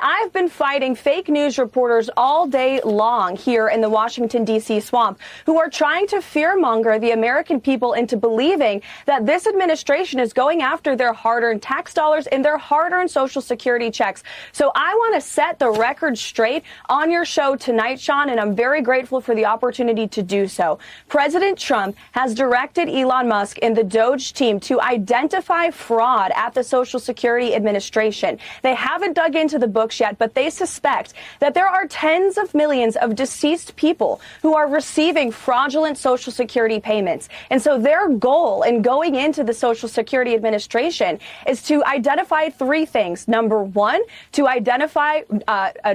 I've been fighting fake news reporters all day long here in the Washington, D.C. swamp who are trying to fearmonger the American people into believing that this administration is going after their hard-earned tax dollars and their hard-earned Social Security checks. So I want to set the record straight on your show tonight, Sean, and I'm very grateful for the opportunity to do so. President Trump has directed Elon Musk and the Doge team to identify fraud at the Social Security Administration. They haven't dug into the books yet, but they suspect that there are tens of millions of deceased people who are receiving fraudulent Social Security payments. And so their goal in going into the Social Security Administration is to identify three things. Number one, to identify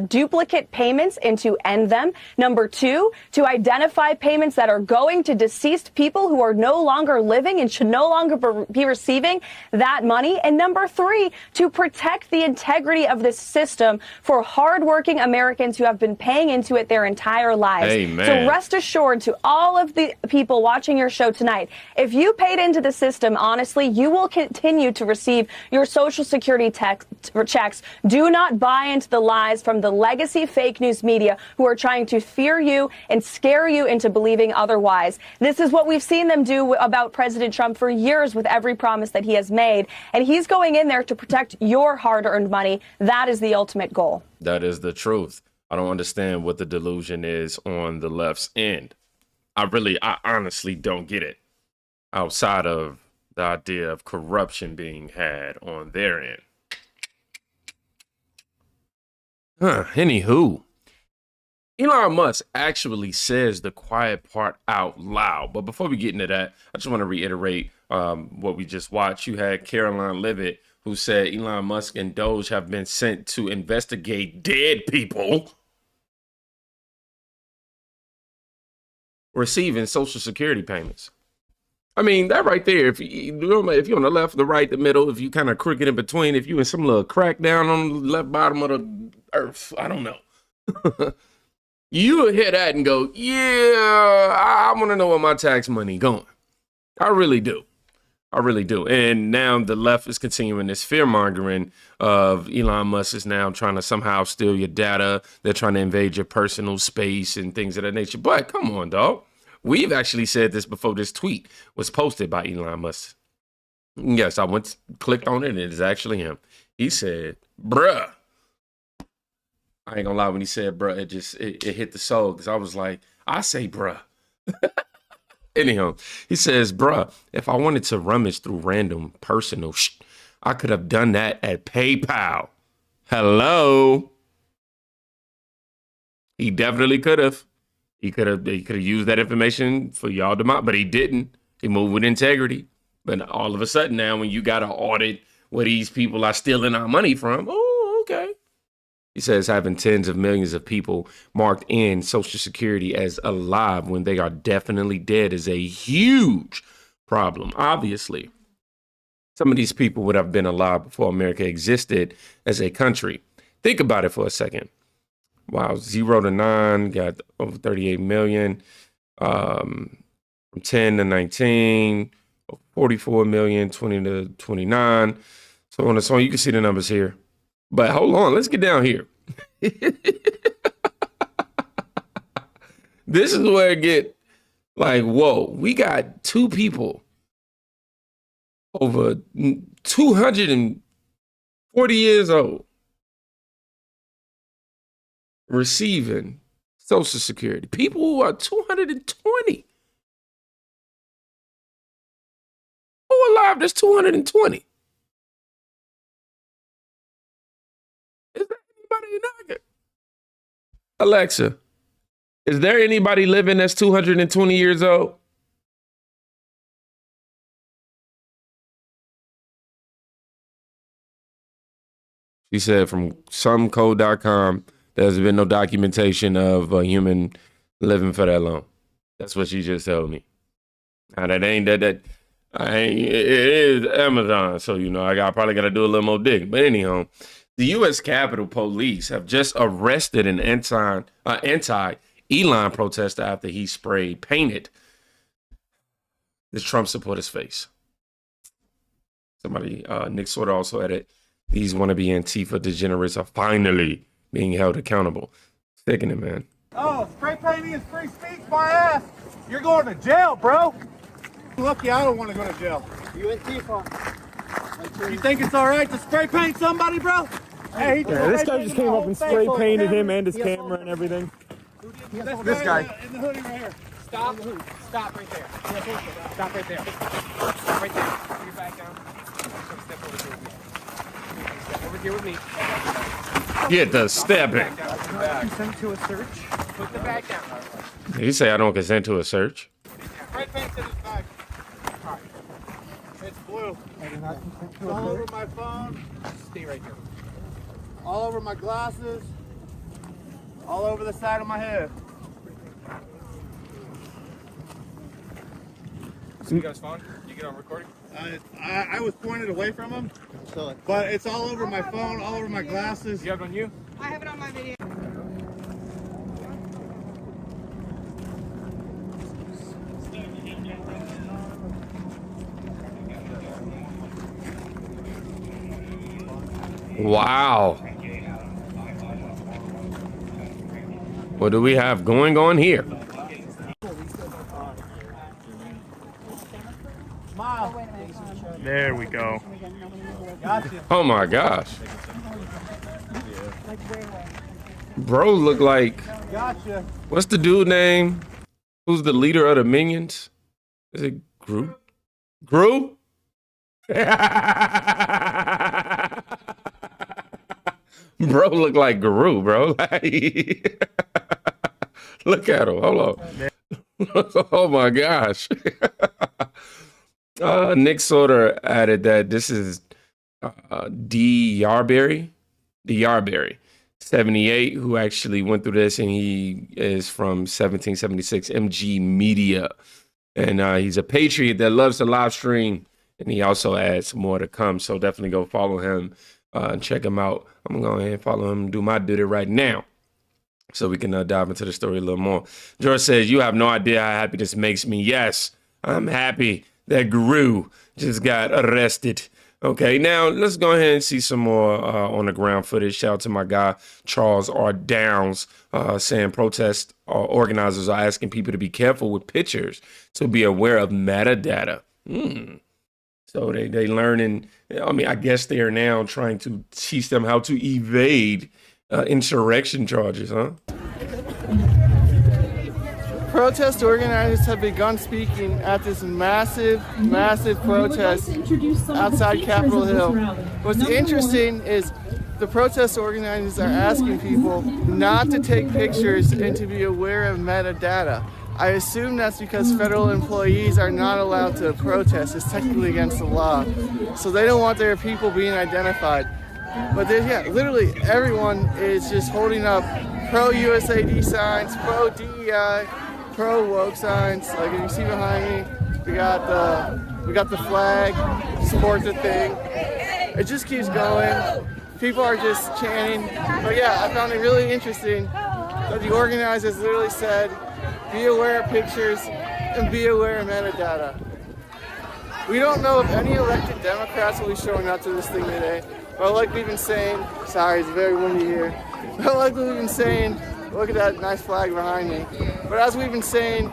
duplicate payments and to end them. Number two, to identify payments that are going to deceased people who are no longer living and should no longer be receiving that money. And number three, to protect the integrity of this system for hardworking Americans who have been paying into it their entire lives. Amen. So rest assured to all of the people watching your show tonight, if you paid into the system, honestly, you will continue to receive your Social Security checks. Do not buy into the lies from the legacy fake news media who are trying to fear you and scare you into believing otherwise. This is what we've seen them do about President Trump for years with every promise that he has made. And he's going in there to protect your hard-earned money. That is the ultimate goal. That is the truth. I don't understand what the delusion is on the left's end. I honestly don't get it outside of the idea of corruption being had on their end. Anywho, Elon Musk actually says the quiet part out loud. But before we get into that, I just want to reiterate what we just watched. You had Karoline Leavitt, who said Elon Musk and Doge have been sent to investigate dead people receiving Social Security payments. I mean, that right there, if you're on the left, the right, the middle, if you kind of crooked in between, if you in some little crack down on the left bottom of the earth, I don't know. You will hear that and go, yeah, I want to know where my tax money going. I really do. I really do. And now the left is continuing this fear mongering of Elon Musk is now trying to somehow steal your data. They're trying to invade your personal space and things of that nature. But come on, dog. We've actually said this before this tweet was posted by Elon Musk. Yes, I clicked on it and it is actually him. He said, bruh. I ain't gonna lie, when he said bruh, it hit the soul because I was like, I say bruh. Anyhow, he says, bruh, if I wanted to rummage through random personal I could have done that at PayPal. Hello. He definitely could have. He could have used that information for y'all to but he didn't. He moved with integrity. But all of a sudden now, when you got to audit where these people are stealing our money from, oh, okay. He says having tens of millions of people marked in Social Security as alive when they are definitely dead is a huge problem. Obviously, some of these people would have been alive before America existed as a country. Think about it for a second. Wow, 0 to 9, got over 38 million. From 10 to 19, 44 million, 20 to 29. So on and so on. You can see the numbers here. But hold on, let's get down here. This is where it get like, whoa, we got two people over 240 years old receiving Social Security. People who are 220. Who alive that's 220? Is there anybody in Alexa, is there anybody living that's 220 years old? She said from somecode.com, there's been no documentation of a human living for that long. That's what she just told me. Now that ain't it is Amazon, so I probably got to do a little more digging. But anyhow, the U.S. Capitol Police have just arrested an anti-Elon protester after he painted the Trump supporter's face. Somebody, Nick Sorter also had it. These wannabe Antifa degenerates are finally being held accountable. Sticking it, man. Oh, spray painting is free speech, my ass. You're going to jail, bro. Lucky I don't want to go to jail. You Antifa. You think it's all right to spray paint somebody, bro? Hey, this guy just came up and spray painted him and his camera and everything. This guy in the hoodie right here. Stop. Stop right there. Stop right there. Stop right there. Put your back down. Step over here with me. Get the stepping. Consent to a search. Put the bag down. You say I don't consent to a search? Spray paint's in his bag. All right. It's blue. It's all over my phone. Stay right there. All over my glasses. All over the side of my head. So you got his phone? You get on recording? I was pointed away from him, but it's all over my phone, all over my glasses. You have it on you? I have it on my video. Wow. What do we have going on here? There we go. Gotcha. Oh my gosh. Bro look like, Gotcha. what's the dude name? Who's the leader of the Minions? Is it Gru? Gru? Bro look like Gru, bro. Look at him. Hold on. Oh my gosh. Nick Soder added that this is D. Yarberry, 78, who actually went through this, and he is from 1776 MG Media. And he's a patriot that loves to live stream, and he also adds more to come. So definitely go follow him and check him out. I'm going to go ahead and follow him and do my duty right now so we can dive into the story a little more. George says, you have no idea how happy this makes me. Yes, I'm happy that Guru just got arrested. Okay, now let's go ahead and see some more on the ground footage. Shout out to my guy, Charles R. Downs, saying protest organizers are asking people to be careful with pictures, to be aware of metadata. So they learning, I mean, I guess they are now trying to teach them how to evade insurrection charges, huh? Protest organizers have begun speaking at this massive protest outside Capitol Hill. What's interesting is the protest organizers are asking people not to take pictures and to be aware of metadata. I assume that's because federal employees are not allowed to protest. It's technically against the law. So they don't want their people being identified. But yeah, literally everyone is just holding up pro-USAID signs, pro-DEI, pro-woke signs. Like if you see behind me, we got the flag, support the thing. It just keeps going. People are just chanting. But yeah, I found it really interesting that the organizers literally said, be aware of pictures and be aware of metadata. We don't know if any elected Democrats will be showing up to this thing today. But like we've been saying, sorry, it's very windy here. But like we've been saying, look at that nice flag behind me. But as we've been saying,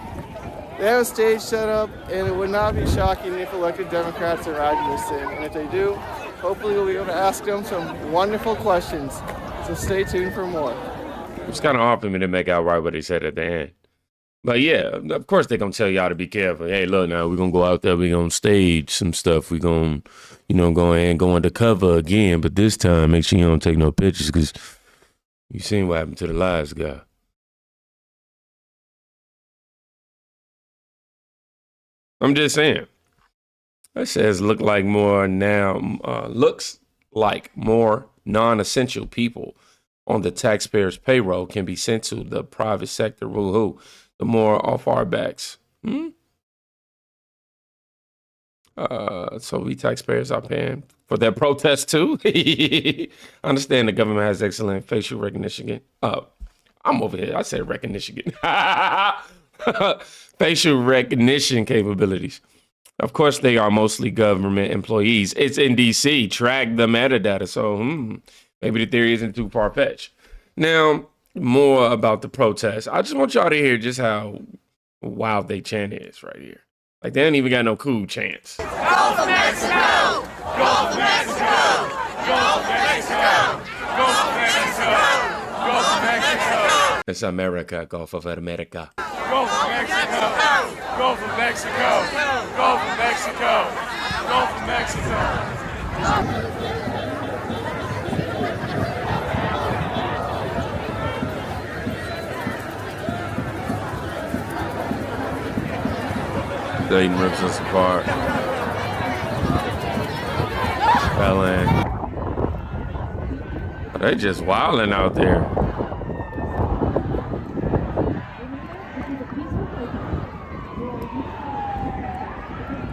they have a stage set up, and it would not be shocking if elected Democrats arrived in this thing. And if they do, hopefully we'll be able to ask them some wonderful questions. So stay tuned for more. It's kind of hard for me to make out right what he said at the end. But yeah, of course they're going to tell y'all to be careful. Hey, look, now we're going to go out there, we're going to stage some stuff. We're going to, go ahead and go undercover again. But this time, make sure you don't take no pictures because you seen what happened to the last guy. I'm just saying. That says looks like more non-essential people on the taxpayers' payroll can be sent to the private sector. Woohoo. The more off our backs. So we taxpayers are paying for their protest too. I understand the government has excellent facial recognition. I'm over here. I said recognition. Facial recognition capabilities. Of course, they are mostly government employees. It's in DC. Track the metadata. So maybe the theory isn't too far-fetched. Now, more about the protest. I just want y'all to hear just how wild they chant is right here. Like, they ain't even got no cool chants. Go for Mexico! Go for Mexico! Go for Mexico! Go for Mexico! Go for Mexico! It's America. Go for America. Go for Mexico! Go for Mexico! Go for Mexico! Go for Mexico! Satan rips us apart. Felon. They just wilding out there.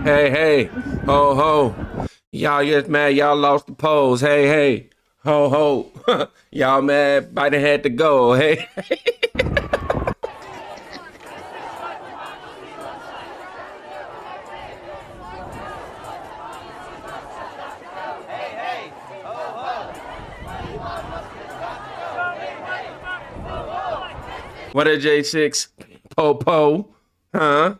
Hey, hey, ho, ho. Y'all just mad y'all lost the polls. Hey, hey, ho, ho. Y'all mad Biden had to go. Hey. What a J6 po, huh?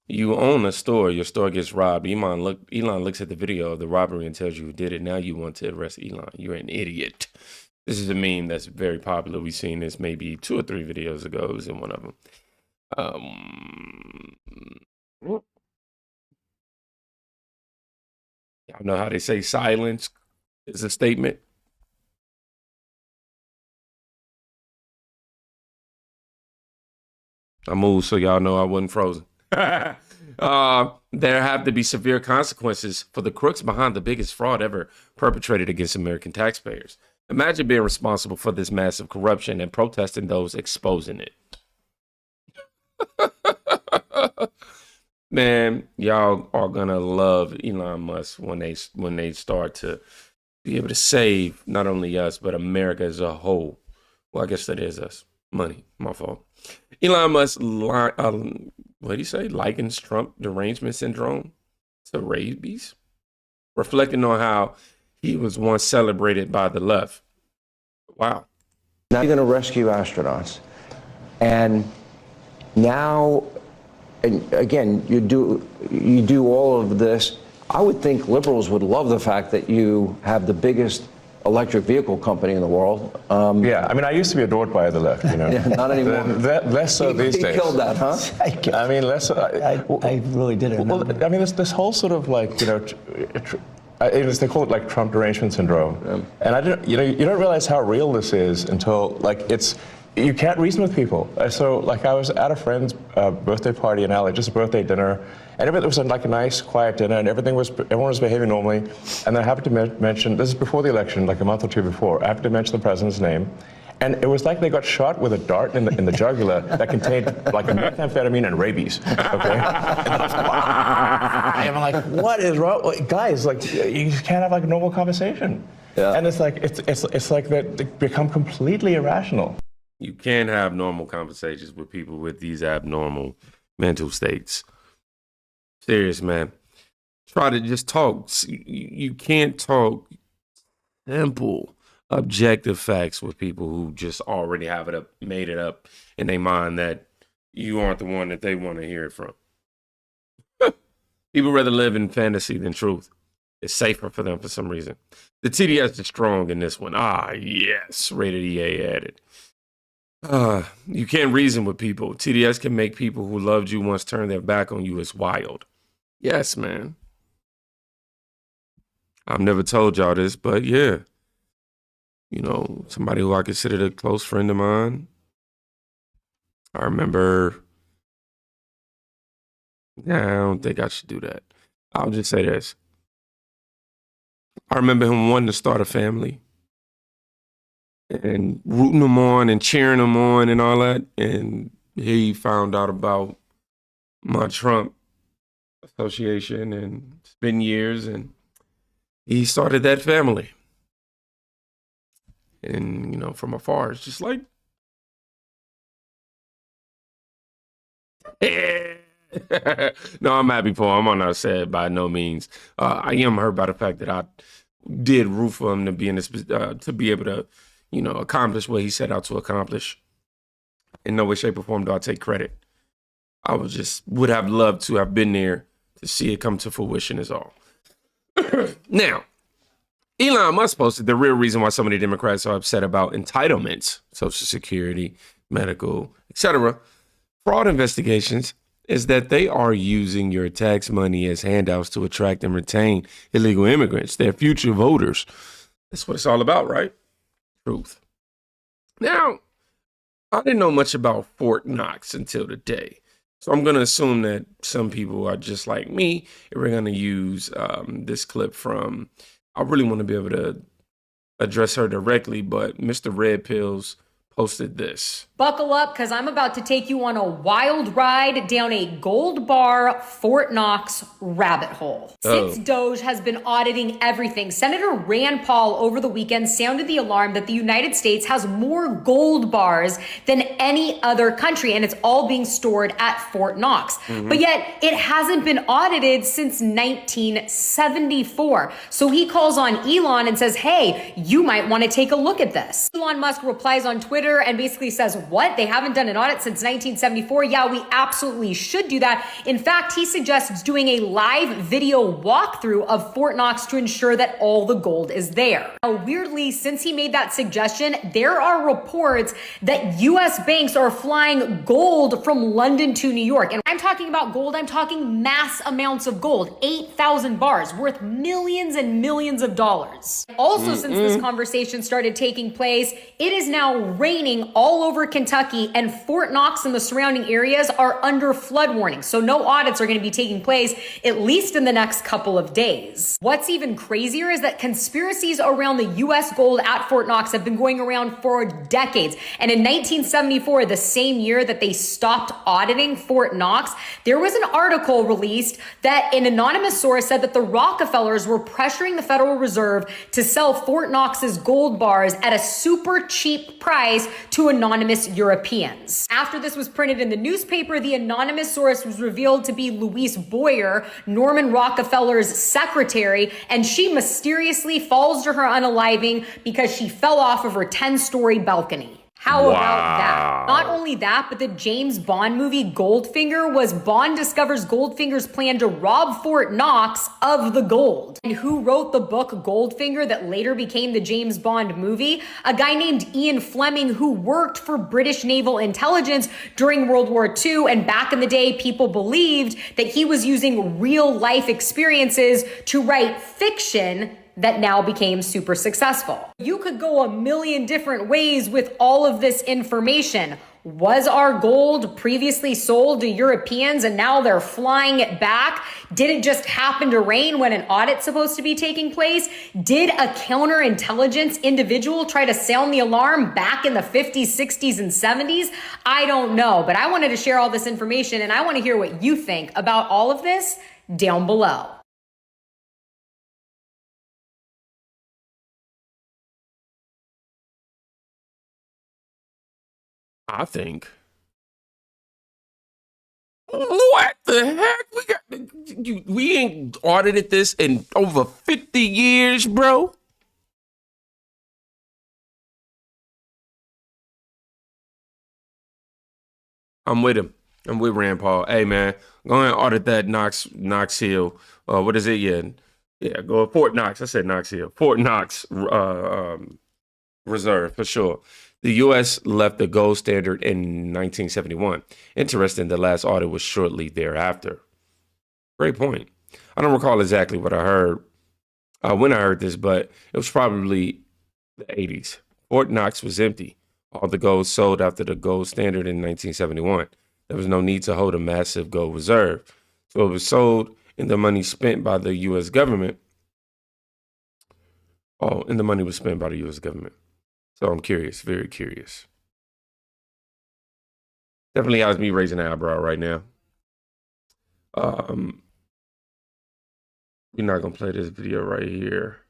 You own a store, your store gets robbed. Elon looks at the video of the robbery and tells you who did it. Now you want to arrest Elon. You're an idiot. This is a meme that's very popular. We've seen this maybe 2 or 3 videos ago. It was in one of them. Y'all know how they say silence is a statement? I moved so y'all know I wasn't frozen. There have to be severe consequences for the crooks behind the biggest fraud ever perpetrated against American taxpayers. Imagine being responsible for this massive corruption and protesting those exposing it. Man, y'all are gonna love Elon Musk when they start to be able to save not only us but America as a whole. Well, I guess that is us. Money, my fault. Elon Musk, what did he say? Likens Trump derangement syndrome to rabies, reflecting on how he was once celebrated by the left. Wow. Now you're going to rescue astronauts, and now, and again, you do all of this. I would think liberals would love the fact that you have the biggest electric vehicle company in the world. Yeah, I mean, I used to be adored by the left, you know. Yeah, not anymore. Less so these days. He killed that, huh? I mean, less. I really didn't. Well, I mean, this whole sort of like, you know, they call it like Trump derangement syndrome, and I didn't. You know, you don't realize how real this is until like you can't reason with people. So like I was at a friend's birthday party in LA, just a birthday dinner, and it was like a nice, quiet dinner, and everyone was behaving normally. And then I happened to mention, this is before the election, like a month or 2 before, I happened to mention the president's name. And it was like they got shot with a dart in the jugular that contained like methamphetamine and rabies. Okay, and I'm like, what is wrong, guys? Like, you can't have like a normal conversation. Yeah. And it's like it's like that they become completely irrational. You can't have normal conversations with people with these abnormal mental states. Serious, man. Try to just talk. You can't talk simple, objective facts with people who just already have made it up in their mind that you aren't the one that they want to hear it from. People rather live in fantasy than truth. It's safer for them for some reason. The TDS is strong in this one. Ah, yes. Rated EA added. You can't reason with people. TDS can make people who loved you once turn their back on you. It's wild. Yes, man. I've never told y'all this, but yeah. You know, somebody who I considered a close friend of mine. I remember. Nah, I don't think I should do that. I'll just say this. I remember him wanting to start a family and rooting them on and cheering them on and all that. And he found out about my Trump association, and it's been years, and he started that family. And, you know, from afar, it's just like, No, I'm happy for him. I'm not sad by no means. I am hurt by the fact that I did root for him to be in this, to be able to, accomplish what he set out to accomplish. In no way, shape, or form do I take credit. I would have loved to have been there to see it come to fruition is all. Now, Elon Musk posted the real reason why so many Democrats are upset about entitlements, Social Security, medical, etc., fraud investigations, is that they are using your tax money as handouts to attract and retain illegal immigrants, their future voters. That's what it's all about, right? Truth. Now, I didn't know much about Fort Knox until today. So I'm going to assume that some people are just like me, and we're going to use this clip from, I really want to be able to address her directly, but Mr. Red Pills posted this. Buckle up, because I'm about to take you on a wild ride down a gold bar Fort Knox rabbit hole. Since Doge has been auditing everything, Senator Rand Paul over the weekend sounded the alarm that the United States has more gold bars than any other country, and it's all being stored at Fort Knox. But yet, it hasn't been audited since 1974. So he calls on Elon and says, hey, you might want to take a look at this. Elon Musk replies on Twitter and basically says, what? They haven't done an audit since 1974? Yeah, we absolutely should do that. In fact, he suggests doing a live video walkthrough of Fort Knox to ensure that all the gold is there. Now, weirdly, since he made that suggestion, there are reports that U.S. banks are flying gold from London to New York. And I'm talking about gold, I'm talking mass amounts of gold, 8,000 bars worth millions and millions of dollars. Also, since this conversation started taking place, it is now raining all over Kentucky, and Fort Knox and the surrounding areas are under flood warning. So no audits are going to be taking place, at least in the next couple of days. What's even crazier is that conspiracies around the U.S. gold at Fort Knox have been going around for decades. And in 1974, the same year that they stopped auditing Fort Knox, there was an article released that an anonymous source said that the Rockefellers were pressuring the Federal Reserve to sell Fort Knox's gold bars at a super cheap price to anonymous Europeans. After this was printed in the newspaper, the anonymous source was revealed to be Louise Boyer, Norman Rockefeller's secretary, and she mysteriously falls to her unaliving because she fell off of her 10-story balcony. How about that? Not only that, but the James Bond movie Goldfinger was Bond discovers Goldfinger's plan to rob Fort Knox of the gold. And who wrote the book Goldfinger that later became the James Bond movie? A guy named Ian Fleming, who worked for British naval intelligence during World War II. And back in the day, people believed that he was using real life experiences to write fiction that now became super successful. You could go a million different ways with all of this information. Was our gold previously sold to Europeans and now they're flying it back? Did it just happen to rain when an audit's supposed to be taking place? Did a counterintelligence individual try to sound the alarm back in the 50s, 60s, and 70s? I don't know, but I wanted to share all this information and I want to hear what you think about all of this down below. I think. What the heck? We ain't audited this in over 50 years, bro. I'm with him. I'm with Rand Paul. Hey man, go ahead and audit that Knox Hill. What is it? Yeah, go to Fort Knox. I said Knox Hill. Fort Knox Reserve for sure. The U.S. left the gold standard in 1971. Interesting, the last audit was shortly thereafter. Great point. I don't recall exactly what I heard when I heard this, but it was probably the 80s. Fort Knox was empty. All the gold sold after the gold standard in 1971. There was no need to hold a massive gold reserve. So it was sold and the money spent by the U.S. government. And the money was spent by the U.S. government. So I'm curious, very curious. Definitely has me raising an eyebrow right now. We're not going to play this video right here.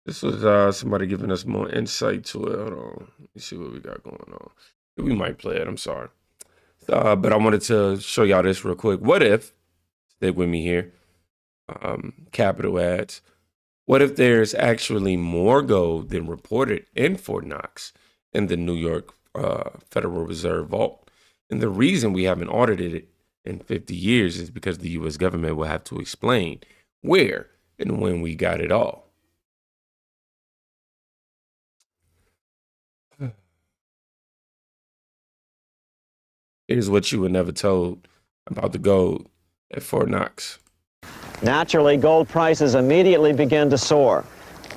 This was somebody giving us more insight to it. Hold on. Let me see what we got going on. We might play it. I'm sorry. But I wanted to show y'all this real quick. What if, stick with me here, capital ads, what if there's actually more gold than reported in Fort Knox in the New York Federal Reserve Vault? And the reason we haven't audited it in 50 years is because the U.S. government will have to explain where and when we got it all. Here's what you were never told about the gold at Fort Knox. Naturally, gold prices immediately began to soar.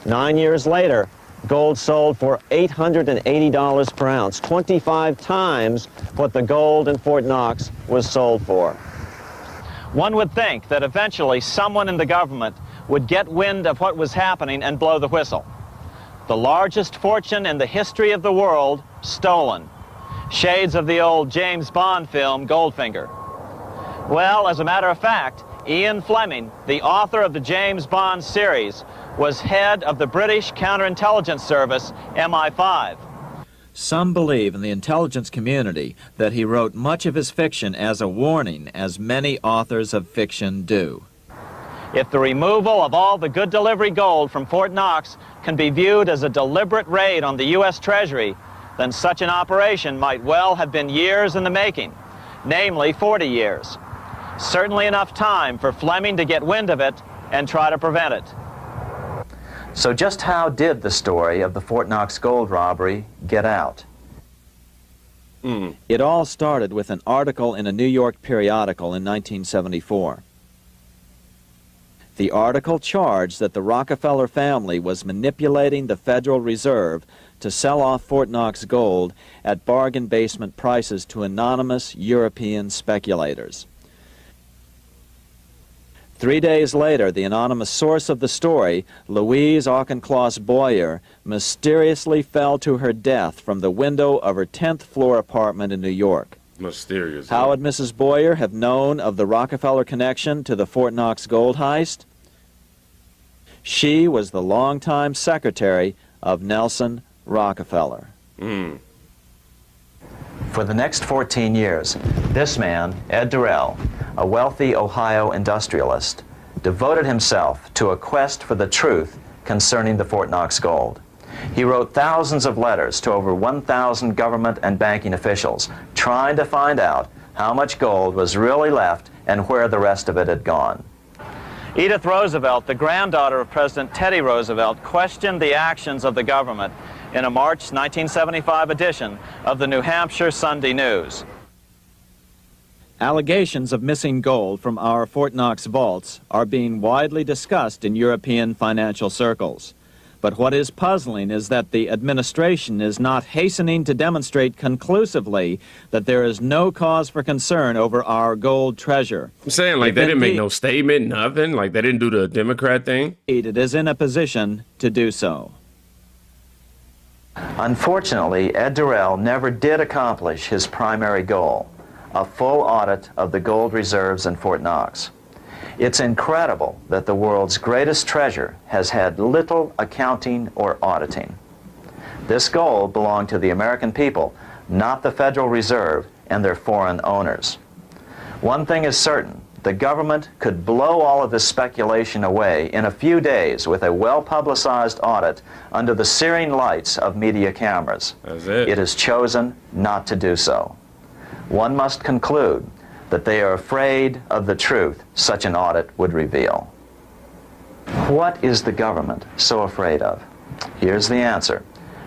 9 years later, gold sold for $880 per ounce, 25 times what the gold in Fort Knox was sold for. One would think that eventually someone in the government would get wind of what was happening and blow the whistle. The largest fortune in the history of the world stolen. Shades of the old James Bond film, Goldfinger. Well, as a matter of fact, Ian Fleming, the author of the James Bond series, was head of the British counterintelligence service, MI5. Some believe in the intelligence community that he wrote much of his fiction as a warning, as many authors of fiction do. If the removal of all the good delivery gold from Fort Knox can be viewed as a deliberate raid on the U.S. Treasury, then such an operation might well have been years in the making, namely 40 years. Certainly enough time for Fleming to get wind of it and try to prevent it. So just how did the story of the Fort Knox gold robbery get out? It all started with an article in a New York periodical in 1974. The article charged that the Rockefeller family was manipulating the Federal Reserve to sell off Fort Knox gold at bargain basement prices to anonymous European speculators. 3 days later, the anonymous source of the story, Louise Auchincloss Boyer, mysteriously fell to her death from the window of her 10th floor apartment in New York. Mysterious. How would Mrs. Boyer have known of the Rockefeller connection to the Fort Knox gold heist? She was the longtime secretary of Nelson Rockefeller. For the next 14 years, this man, Ed Durrell, a wealthy Ohio industrialist, devoted himself to a quest for the truth concerning the Fort Knox gold. He wrote thousands of letters to over 1,000 government and banking officials, trying to find out how much gold was really left and where the rest of it had gone. Edith Roosevelt, the granddaughter of President Teddy Roosevelt, questioned the actions of the government in a March 1975 edition of the New Hampshire Sunday News. Allegations of missing gold from our Fort Knox vaults are being widely discussed in European financial circles. But what is puzzling is that the administration is not hastening to demonstrate conclusively that there is no cause for concern over our gold treasure. I'm saying, like, they didn't make no statement, nothing. Like, they didn't do the Democrat thing. It is in a position to do so. Unfortunately, Ed Durrell never did accomplish his primary goal, a full audit of the gold reserves in Fort Knox. It's incredible that the world's greatest treasure has had little accounting or auditing. This gold belonged to the American people, not the Federal Reserve and their foreign owners. One thing is certain, the government could blow all of this speculation away in a few days with a well-publicized audit under the searing lights of media cameras. That's it. It has chosen not to do so. One must conclude that they are afraid of the truth such an audit would reveal. What is the government so afraid of? Here's the answer.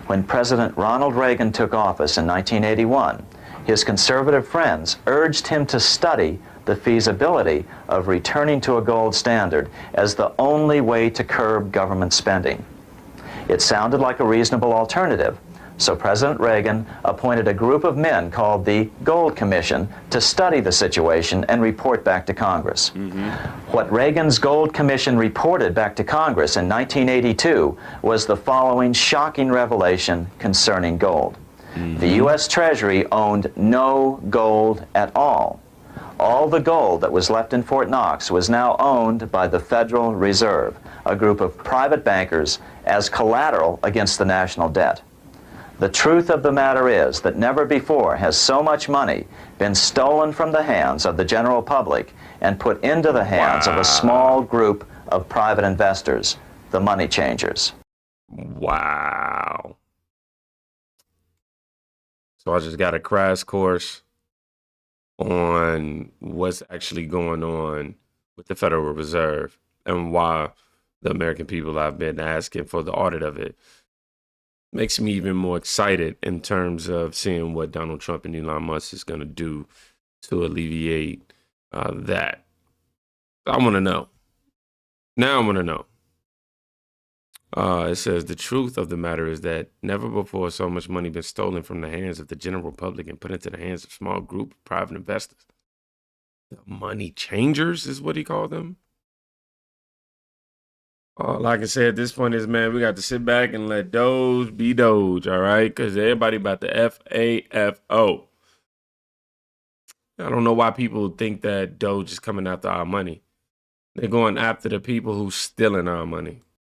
When President Ronald Reagan took office in 1981, his conservative friends urged him to study the feasibility of returning to a gold standard as the only way to curb government spending. It sounded like a reasonable alternative, so President Reagan appointed a group of men called the Gold Commission to study the situation and report back to Congress. What Reagan's Gold Commission reported back to Congress in 1982 was the following shocking revelation concerning gold. The U.S. Treasury owned no gold at all. All the gold that was left in Fort Knox was now owned by the Federal Reserve, a group of private bankers, as collateral against the national debt. The truth of the matter is that never before has so much money been stolen from the hands of the general public and put into the hands of a small group of private investors, the money changers. Wow. So I just got a crash course on what's actually going on with the Federal Reserve and why the American people have been asking for the audit of it. Makes me even more excited in terms of seeing what Donald Trump and Elon Musk is going to do to alleviate that. I want to know. Now I want to know. It says the truth of the matter is that never before so much money been stolen from the hands of the general public and put into the hands of a small group of private investors. The money changers is what he called them. All I can say at this point is, man, we got to sit back and let Doge be Doge, all right? Because everybody about the FAFO. I don't know why people think that Doge is coming after our money. They're going after the people who's stealing our money.